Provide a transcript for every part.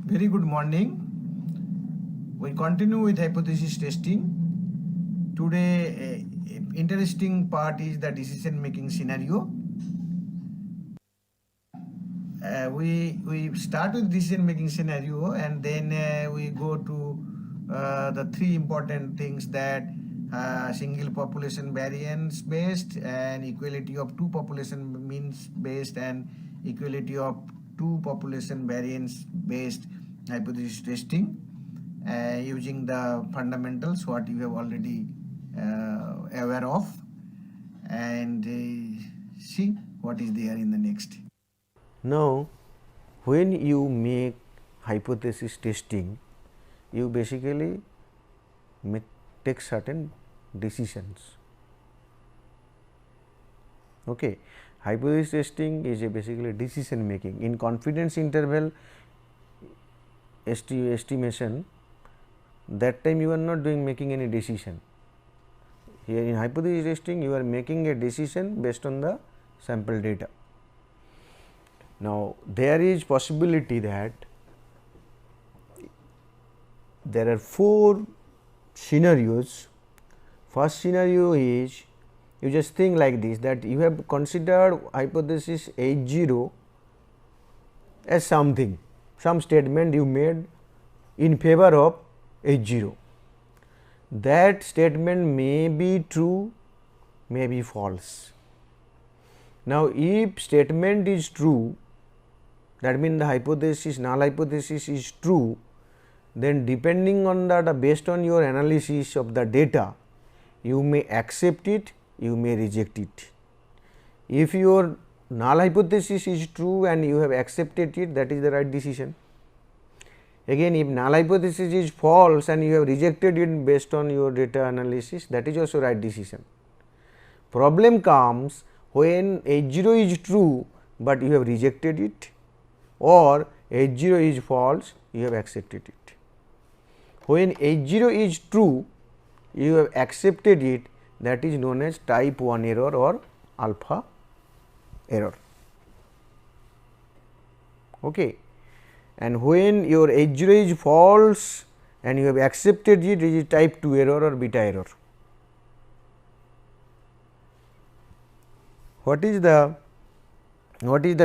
Very good morning. We continue with hypothesis testing. Today, interesting part is the decision making scenario. We start with decision making scenario, and then we go to the three important things, that single population variance based, and equality of two population means based, and equality of two population variance based hypothesis testing, using the fundamentals what you have already aware of, and see what is there in the next. Now, when you make hypothesis testing, you basically take certain decisions. Okay. Hypothesis testing is basically decision making. In confidence interval estimation, that time you are not making any decision. Here in hypothesis testing, you are making a decision based on the sample data. Now, there is possibility that there are four scenarios. First scenario is, you just think like this, that you have considered hypothesis H0 as something, some statement you made in favor of H0. That statement may be true, may be false. Now, if statement is true, that means the hypothesis, null hypothesis is true, then depending on that, based on your analysis of the data, you may accept it, you may reject it. If your null hypothesis is true and you have accepted it, that is the right decision. Again, if null hypothesis is false and you have rejected it based on your data analysis, that is also right decision. Problem comes when H0 is true, but you have rejected it, or H0 is false, you have accepted it. When H0 is true, you have accepted it, that is known as type 1 error or alpha error. Okay. And when your H0 is false and you have accepted it, it is type 2 error or beta error. What is the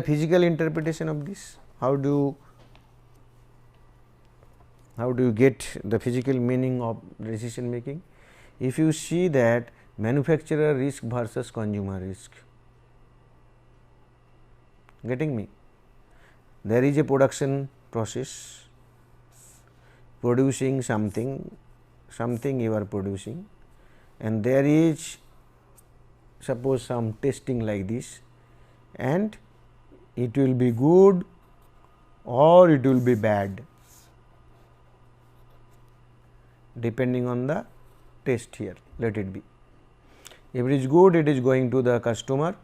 physical interpretation of this? How do you get the physical meaning of decision making? If you see that manufacturer risk versus consumer risk, getting me? There is a production process, producing something you are producing, and there is suppose some testing like this, and it will be good or it will be bad depending on the test here. Let it be. If it is good, it is going to the customer.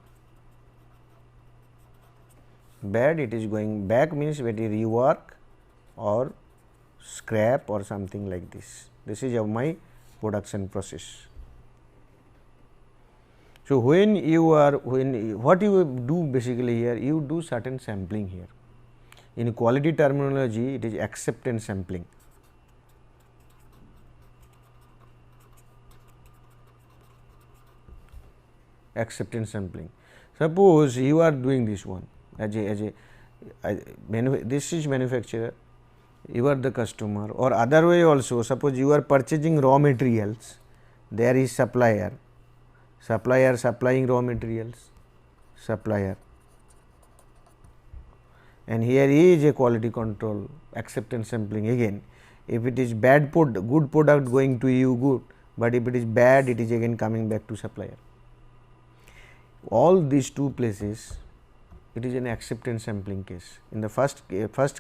Bad, it is going back, means it is rework or scrap or something like this. This is my production process. So, when what you do basically here, you do certain sampling here. In quality terminology, it is acceptance sampling. Acceptance sampling. Suppose you are doing this one this is manufacturer, you are the customer, or other way also, suppose you are purchasing raw materials, there is supplier supplying raw materials, supplier, and here is a quality control, acceptance sampling. Again, if it is good product going to you, good, but if it is bad, it is again coming back to supplier. All these two places, it is an acceptance sampling case. In the first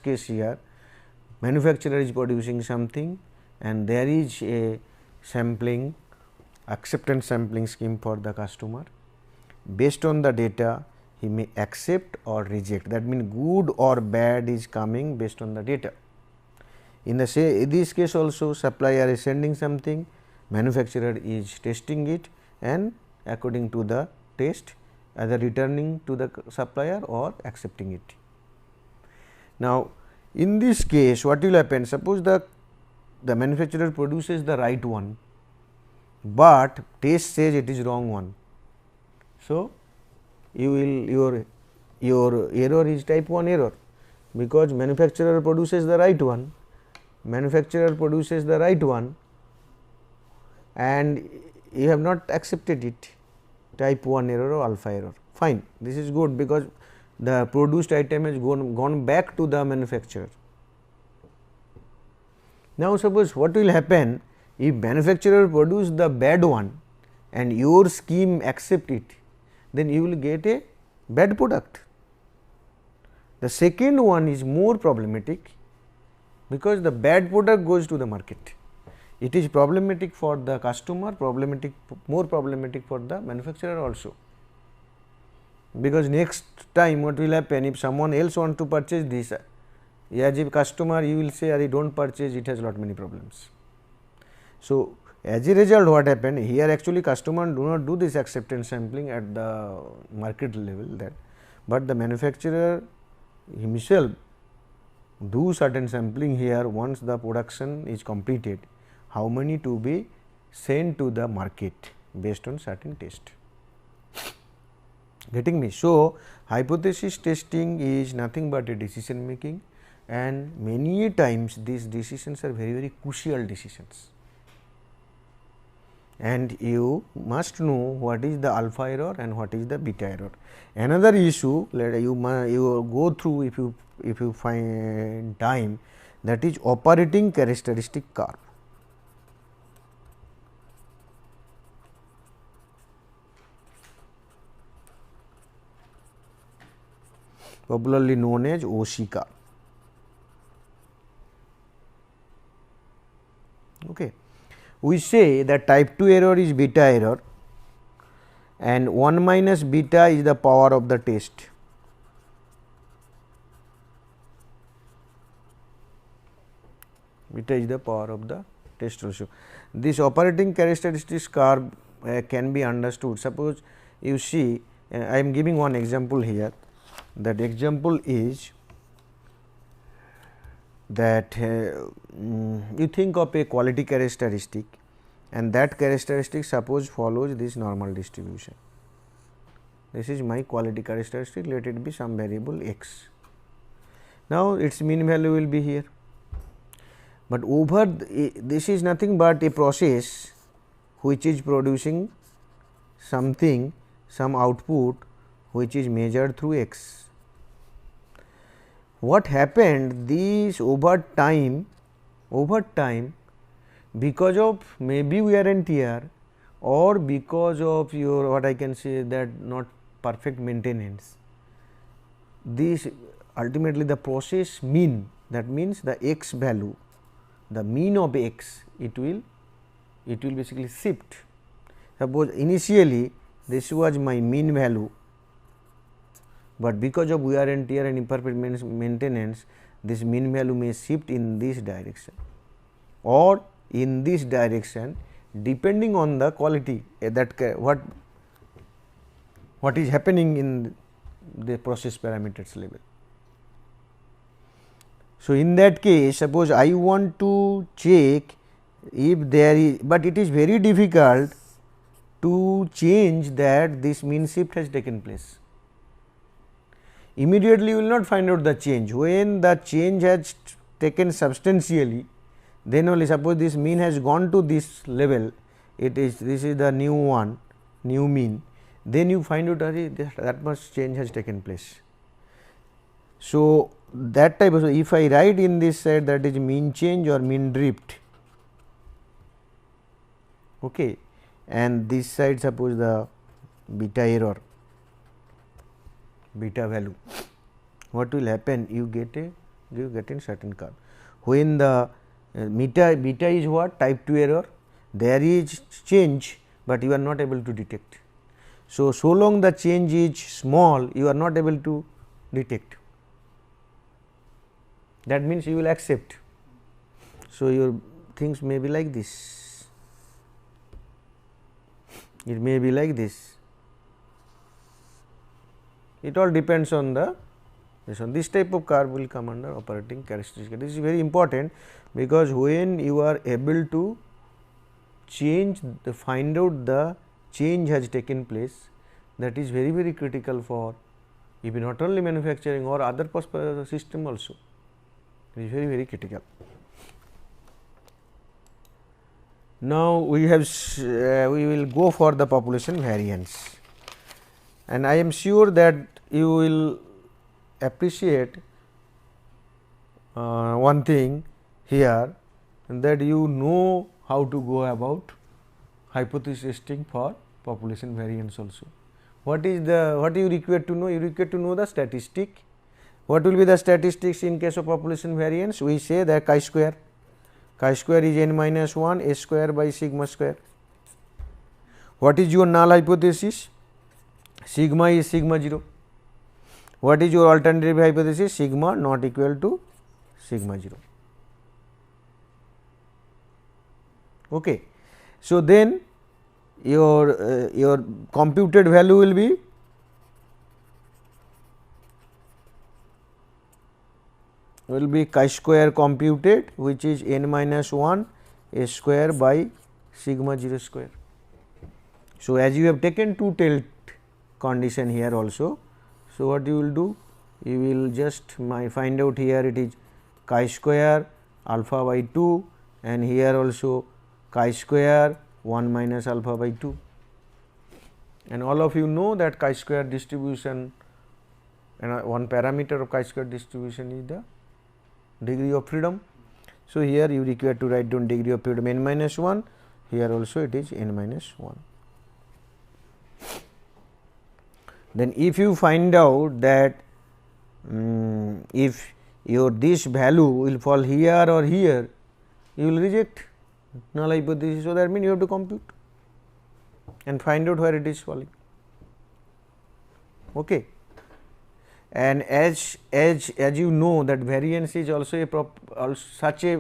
case here, manufacturer is producing something and there is a sampling, acceptance sampling scheme for the customer. Based on the data, he may accept or reject, that means good or bad is coming based on the data. In this case also, supplier is sending something, manufacturer is testing it, and according to the test, either returning to the supplier or accepting it. Now, In this case, what will happen? Suppose the manufacturer produces the right one, but test says it is wrong one. So, you will your error is type 1 error, because manufacturer produces the right one, and you have not accepted it, type 1 error or alpha error. Fine, this is good, because the produced item has gone back to the manufacturer. Now, suppose what will happen if manufacturer produce the bad one and your scheme accept it, then you will get a bad product. The second one is more problematic, because the bad product goes to the market. It is problematic for the customer, more problematic for the manufacturer also, because next time what will happen, if someone else want to purchase this, as a customer you will say, "Arey, don't purchase, it has lot many problems." So, as a result, what happened here, actually customer do not do this acceptance sampling at the market level, that, but the manufacturer himself do certain sampling here. Once the production is completed, how many to be sent to the market based on certain test. Getting me? So, hypothesis testing is nothing but a decision making, and many times these decisions are very crucial decisions, and you must know what is the alpha error and what is the beta error. Another issue you go through if you find time, that is operating characteristic curve. Popularly known as OC curve. Okay. We say that type 2 error is beta error, and 1 minus beta is the power of the test. Beta is the power of the test ratio. This operating characteristics curve can be understood. Suppose you see, I am giving one example here. That example is that you think of a quality characteristic, and that characteristic suppose follows this normal distribution. This is my quality characteristic, let it be some variable x. Now, its mean value will be here, but over this is nothing but a process which is producing something, some output which is measured through x. What happened, this over time because of maybe wear and tear, or because of your what I can say that not perfect maintenance, this ultimately the process mean, that means the x value, the mean of x, it will basically shift. Suppose initially this was my mean value, but because of wear and tear and imperfect maintenance, this mean value may shift in this direction or in this direction, depending on the quality that what is happening in the process parameters level. So, in that case, suppose I want to check if there is, but it is very difficult to change that this mean shift has taken place. Immediately you will not find out the change. When the change has taken substantially, then only, suppose this mean has gone to this level, this is the new one, new mean, then you find out that much change has taken place. So, that type of, if I write in this side, that is mean change or mean drift, okay, and this side suppose the beta error, beta value, what will happen, you get in certain curve. When the beta is what, type 2 error, there is change, but you are not able to detect. So, so long the change is small, you are not able to detect, that means you will accept. So, your things may be like this, it may be like this, it all depends on the based on this type of curve will come under operating characteristic. This is very important, because when you are able to find out the change has taken place, that is very critical for if not only manufacturing or other system also, it is very critical. Now, we will go for the population variance, and I am sure that you will appreciate one thing here, that you know how to go about hypothesis testing for population variance also. What you require to know? You require to know the statistic. What will be the statistics in case of population variance? We say that chi-square is n minus 1 s square by sigma square. What is your null hypothesis? Sigma is sigma 0. What is your alternative hypothesis? Sigma not equal to sigma 0. Okay. So, then your computed value will be chi-square computed, which is n minus 1 s square by sigma 0 square. So, as you have taken two tilt condition here also, so what you will do? You will just find out here it is chi-square alpha by 2, and here also chi-square 1 minus alpha by 2, and all of you know that chi-square distribution, and one parameter of chi-square distribution is the degree of freedom. So, here you require to write down degree of freedom n minus 1, here also it is n minus 1. Then if you find out that if this value will fall here or here, you will reject null hypothesis. So, that means you have to compute and find out where it is falling. Okay. And as you know that variance is also such a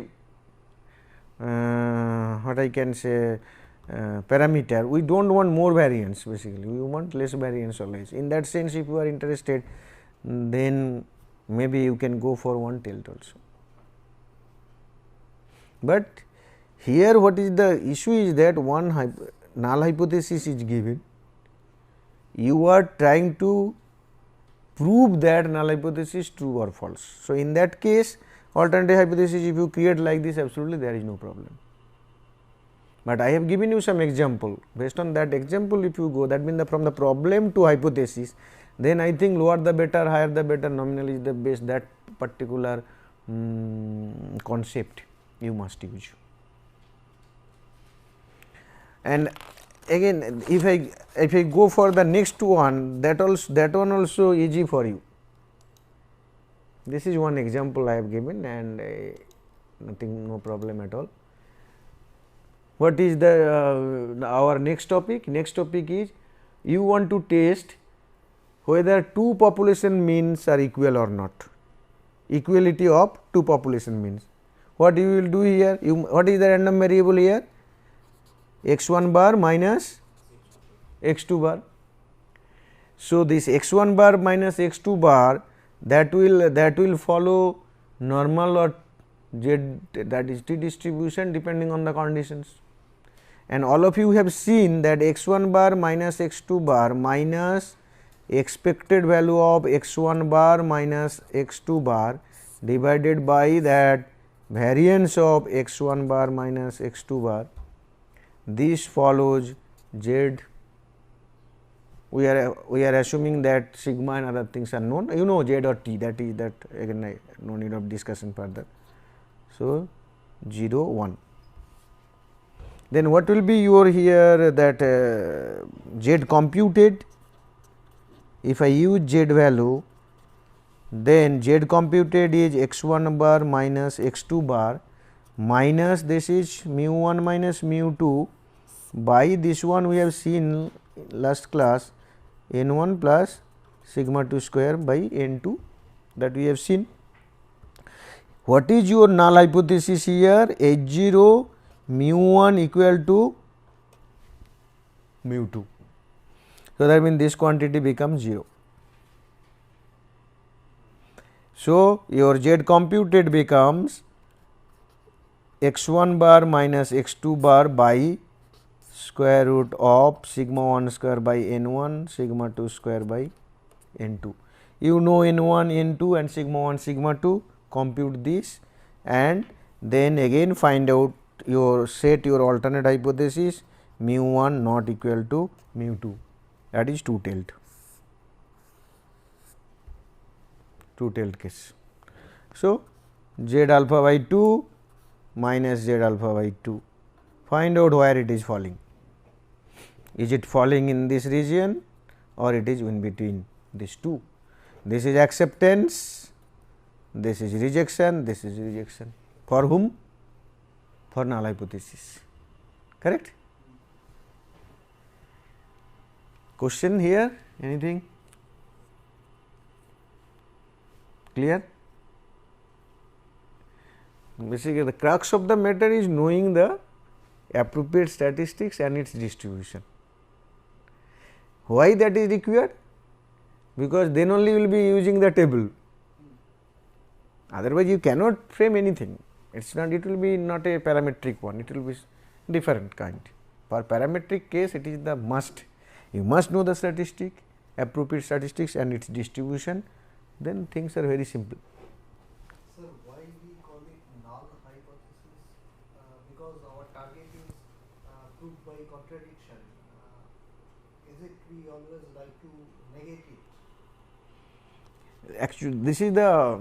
what I can say parameter, we do not want more variance, basically we want less variance always. In that sense, if you are interested, then maybe you can go for one tilt also. But here what is the issue is that one null hypothesis is given, you are trying to prove that null hypothesis is true or false. So, in that case, alternative hypothesis if you create like this, absolutely there is no problem. But I have given you some example, based on that example if you go, that means from the problem to hypothesis, then I think lower the better, higher the better, nominal is the best, that particular concept you must use. And again, if I go for the next one, that one also easy for you. This is one example I have given, and nothing, no problem at all. What is the our next topic? Next topic is you want to test whether two population means are equal or not, equality of two population means. What you will do here? What is the random variable here? x1 bar minus x2 bar. So, this x1 bar minus x2 bar, that will follow normal or z, that is t distribution depending on the conditions. And all of you have seen that x1 bar minus x2 bar minus expected value of x1 bar minus x2 bar divided by that variance of x1 bar minus x2 bar, this follows z. We are assuming that sigma and other things are known, you know z or t, that is that, again no need of discussion further. So, 0 1. Then what will be your here that z computed? If I use z value, then z computed is x1 bar minus x2 bar minus this is mu 1 minus mu 2 by this one we have seen last class n1 plus sigma 2 square by n2, that we have seen. What is your null hypothesis here? H0 mu 1 equal to mu 2. So, that means this quantity becomes 0. So, your z computed becomes x1 bar minus x2 bar by square root of sigma 1 square by n1 sigma 2 square by n2. You know n1, n2 and sigma 1, sigma 2, compute this and then again find out your set your alternate hypothesis mu 1 not equal to mu 2, that is two-tailed case. So, z alpha by 2 minus z alpha by 2, find out where it is falling. Is it falling in this region or it is in between these two? This is acceptance, this is rejection, this is rejection. For whom? For null hypothesis, correct? Question here, anything clear? Basically, the crux of the matter is knowing the appropriate statistics and its distribution. Why that is required? Because then only you will be using the table, otherwise you cannot frame anything. It's not, it will be not a parametric one, it will be different kind. For parametric case, it is the must. You must know the statistic, appropriate statistics and its distribution, then things are very simple. Sir, why we call it null hypothesis? Because our target is proved by contradiction. Is it we always like to negate it? Actually, this is the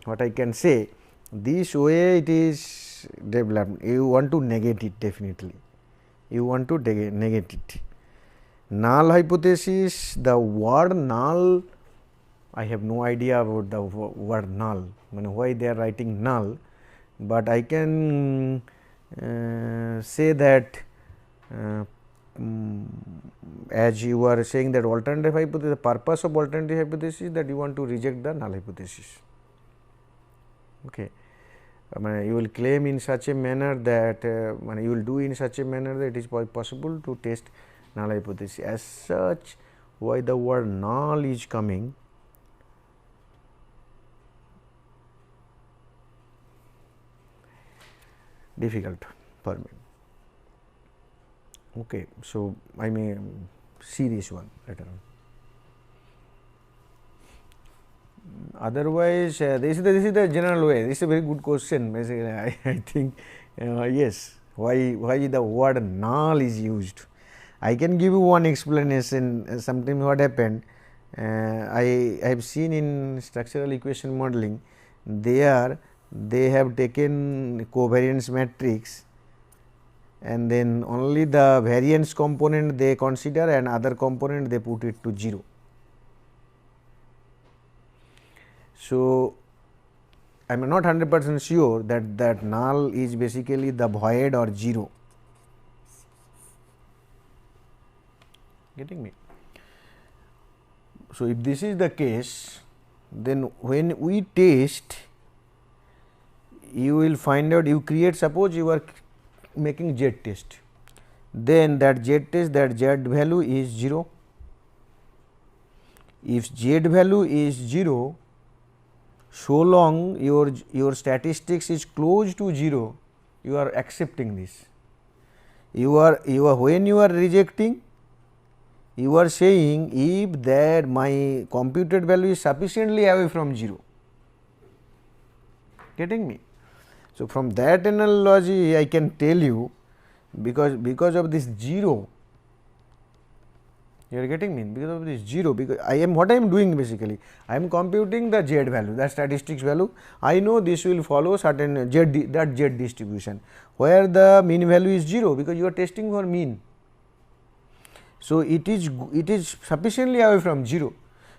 what I can say, this way it is developed. You want to negate it, definitely you want to negate it. Null hypothesis, the word null, I have no idea about the word null, why they are writing null, but I can say that as you are saying that alternative hypothesis, the purpose of alternative hypothesis is that you want to reject the null hypothesis. Okay. You will claim in such a manner that you will do in such a manner that it is possible to test null hypothesis. As such, why the word null is coming? Difficult for me. Okay, so I may see this one later on. Otherwise, this is the general way. This is a very good question. Basically, I think yes. Why the word null is used? I can give you one explanation. Sometimes what happened, I have seen in structural equation modeling, they have taken covariance matrix and then only the variance component they consider and other component they put it to 0. So, I am not 100% sure that null is basically the void or 0. Getting me? So, if this is the case, then when we test, you will find out, you create, suppose you are making z test, then that z test, that z value is 0. If z value is 0, so long your statistics is close to 0, you are accepting this. You are when you are rejecting, you are saying if that my computed value is sufficiently away from 0. Getting me? So, from that analogy I can tell you, because of this 0, you are getting me, because of this 0, because what I am doing basically, I am computing the z value, that statistics value. I know this will follow certain z distribution, where the mean value is 0, because you are testing for mean. So, it is sufficiently away from 0.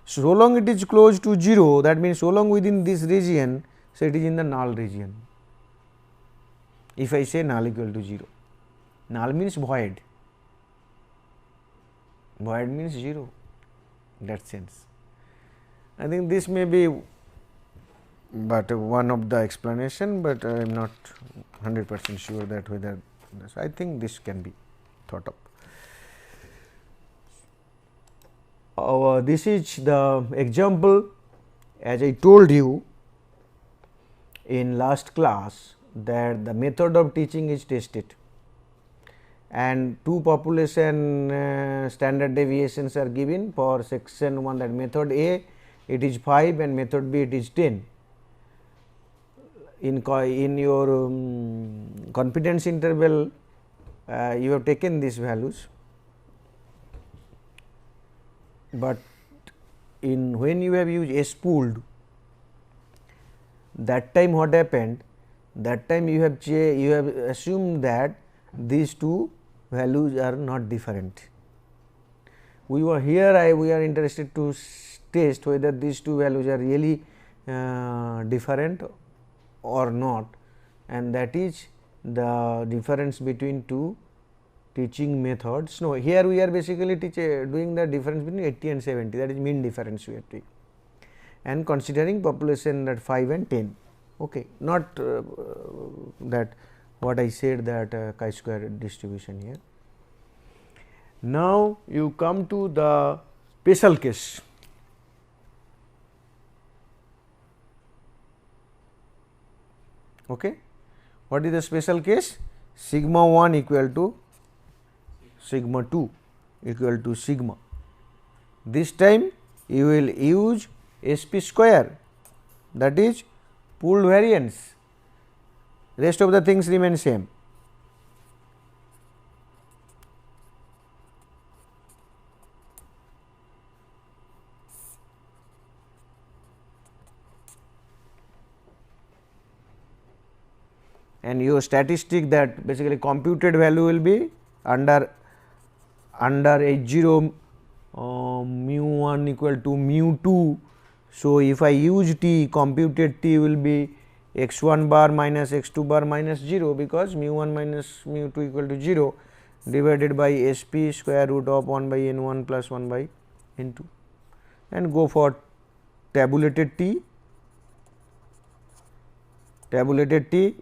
So long it is close to 0, that means so long within this region, so it is in the null region. If I say null equal to 0, null means void, void means 0, in that sense. I think this may be but one of the explanation, but I am not 100% sure that whether this, I think this can be thought of. This is the example as I told you in last class that the method of teaching is tested and two population standard deviations are given for section 1, that method A it is 5 and method B it is 10. In your confidence interval you have taken these values, but in when you have used S pooled, that time what happened, that time you have assumed that these two values are not different. We are interested to test whether these two values are really different or not, and that is the difference between two teaching methods. No, here we are basically doing the difference between 80 and 70, that is mean difference we are doing, and considering population at 5 and 10. Okay, not that what I said that chi-square distribution here. Now, you come to the special case. Okay. What is the special case? Sigma 1 equal to sigma 2 equal to sigma. This time you will use SP square, that is pooled variance, rest of the things remain same. And your statistic, that basically computed value will be under H0 mu 1 equal to mu 2. So, if I use t, computed t will be x 1 bar minus x 2 bar minus 0, because mu 1 minus mu 2 equal to 0 divided by SP square root of 1 by n 1 plus 1 by n 2, and go for tabulated t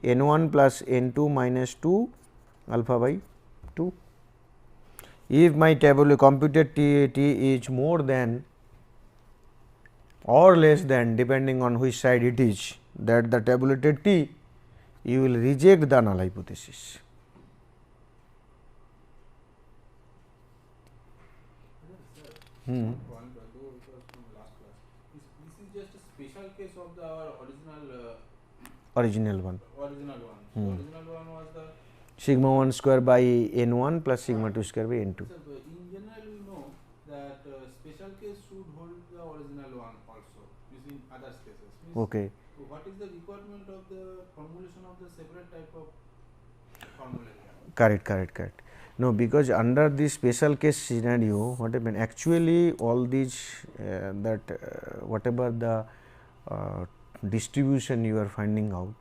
n 1 plus n 2 minus 2 alpha by 2. If my computed t is more than or less than, depending on which side it is, that the tabulated t, you will reject the null hypothesis. One though it was from last class. This is just a special case of the Original one. Original one. The original one was the Sigma 1 square by n 1 plus sigma 2 square by n 2. Sir, in general we know that special case should hold the original one also, in other cases. Okay. So what is the requirement of the formulation of the separate type of formula here? Correct. No, because under this special case scenario, what happened actually, all these whatever the distribution you are finding out,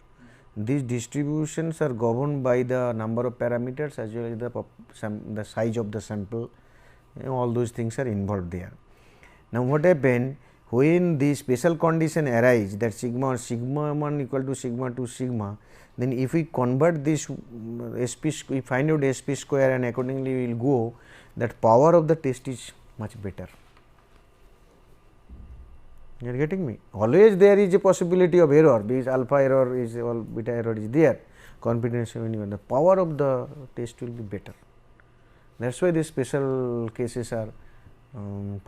these distributions are governed by the number of parameters as well as the size of the sample, all those things are involved there. Now, what happened when the special condition arise, that sigma 1 equal to sigma 2 sigma, then if we convert this we find out SP square, and accordingly we will go, that power of the test is much better. You are getting me? Always there is a possibility of error, because alpha error is or beta error is there, confidence interval, the power of the test will be better. That is why these special cases are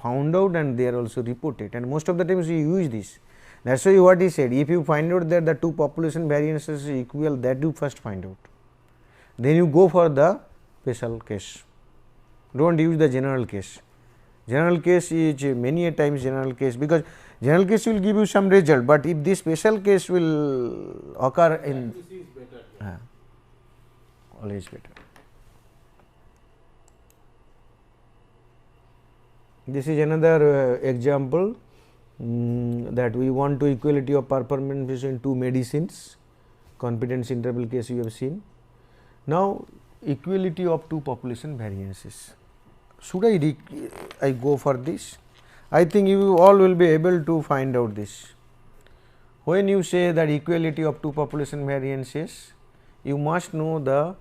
found out and they are also reported, and most of the times we use this. That is why what he said, if you find out that the two population variances are equal, that you first find out, then you go for the special case. Do not use the general case. General case is many a times general case, because general case will give you some result, but if this special case will occur in This is better. always better. This is another example that we want to equality of performance between two medicines, confidence interval case you have seen. Now, equality of two population variances. Should I go for this? I think you all will be able to find out this. When you say that equality of two population variances, you must know the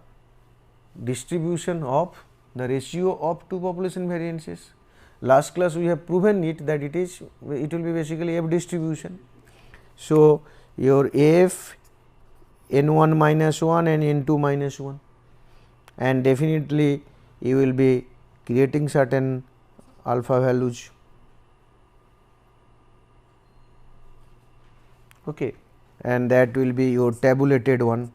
distribution of the ratio of two population variances. last class we have proven it that it will be basically F distribution. So, your F n1 minus 1 and n2 minus 1, and definitely you will be creating certain alpha values. Okay. And that will be your tabulated one.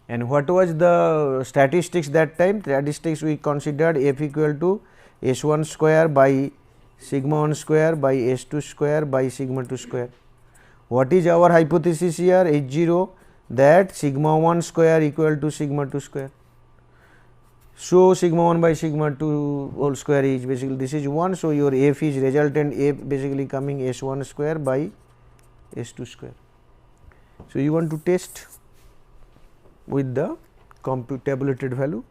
And what was the statistics that time? Statistics we considered F equal to S1 square by sigma 1 square by S2 square by sigma 2 square. What is our hypothesis here? H0, that sigma 1 square equal to sigma 2 square. So, sigma 1 by sigma 2 whole square is basically this is 1. So, your F is resultant F basically coming S1 square by S2 square. So, you want to test with the tabulated value,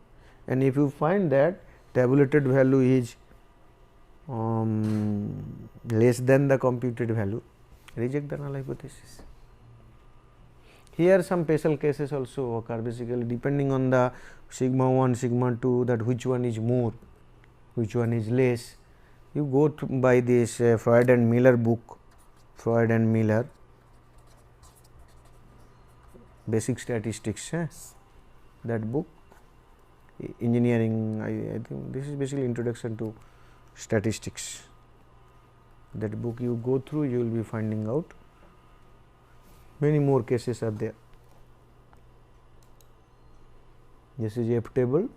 and if you find that tabulated value is less than the computed value, reject the null hypothesis. Here some special cases also occur, basically depending on the sigma 1, sigma 2, that which one is more, which one is less. You go by this Freud and Miller book, Freud and Miller basic statistics, that book, engineering, I think this is basically introduction to statistics. That book you go through, you will be finding out many more cases are there. This is F table,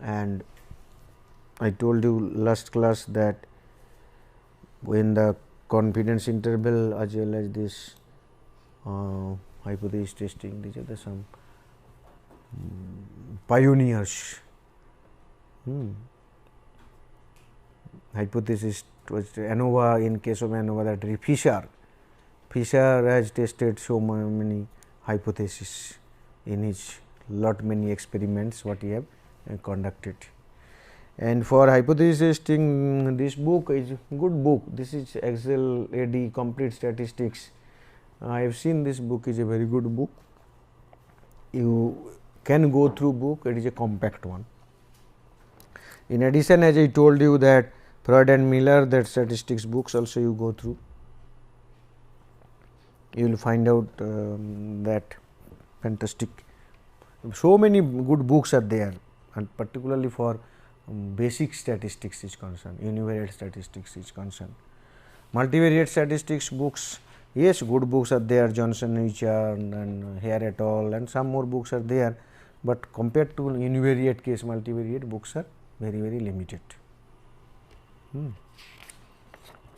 and I told you last class that when the confidence interval as well as this hypothesis testing, these are the some pioneers. Hypothesis was ANOVA, in case of ANOVA, that Fisher has tested so many hypotheses in his many experiments what he have conducted. And for hypothesis testing, this book is good book. This is Excel AD complete statistics. I have seen this book is a very good book. You can go through book, it is a compact one. In addition, as I told you that Freud and Miller, that statistics books also you go through, you will find out that fantastic. So many good books are there, and particularly for basic statistics is concerned, univariate statistics is concerned. Multivariate statistics books, yes, good books are there, Johnson, Richard and Hare et al. And some more books are there, but compared to univariate case, multivariate books are very limited.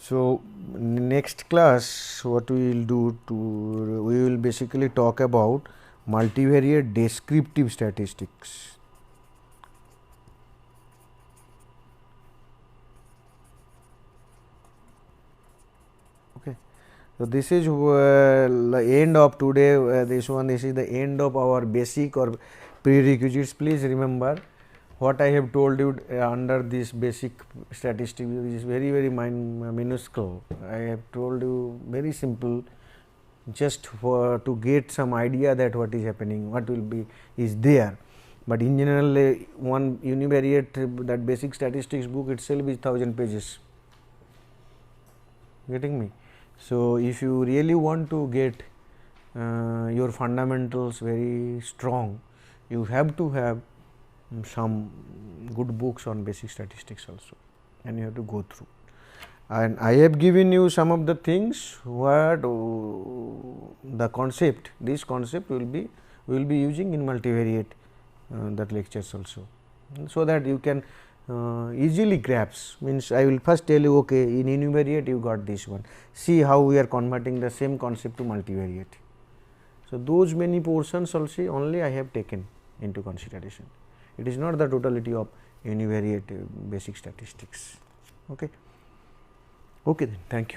So, next class what we will do we will basically talk about multivariate descriptive statistics. Okay. So, this is the end of today, this is the end of our basic or prerequisites. Please remember what I have told you under this basic statistics is very minuscule. I have told you very simple, just to get some idea that what is happening, what will be is there. But in general, one univariate that basic statistics book itself is 1000 pages. Getting me? So, if you really want to get your fundamentals very strong, you have to have some good books on basic statistics also, and you have to go through. And I have given you some of the things what the concept, this concept will be using in multivariate that lectures also, so that you can easily grasp. Means I will first tell you, okay, in univariate you got this one, see how we are converting the same concept to multivariate. So, those many portions also only I have taken into consideration. It is not the totality of univariate basic statistics. Okay. Okay, then, thank you.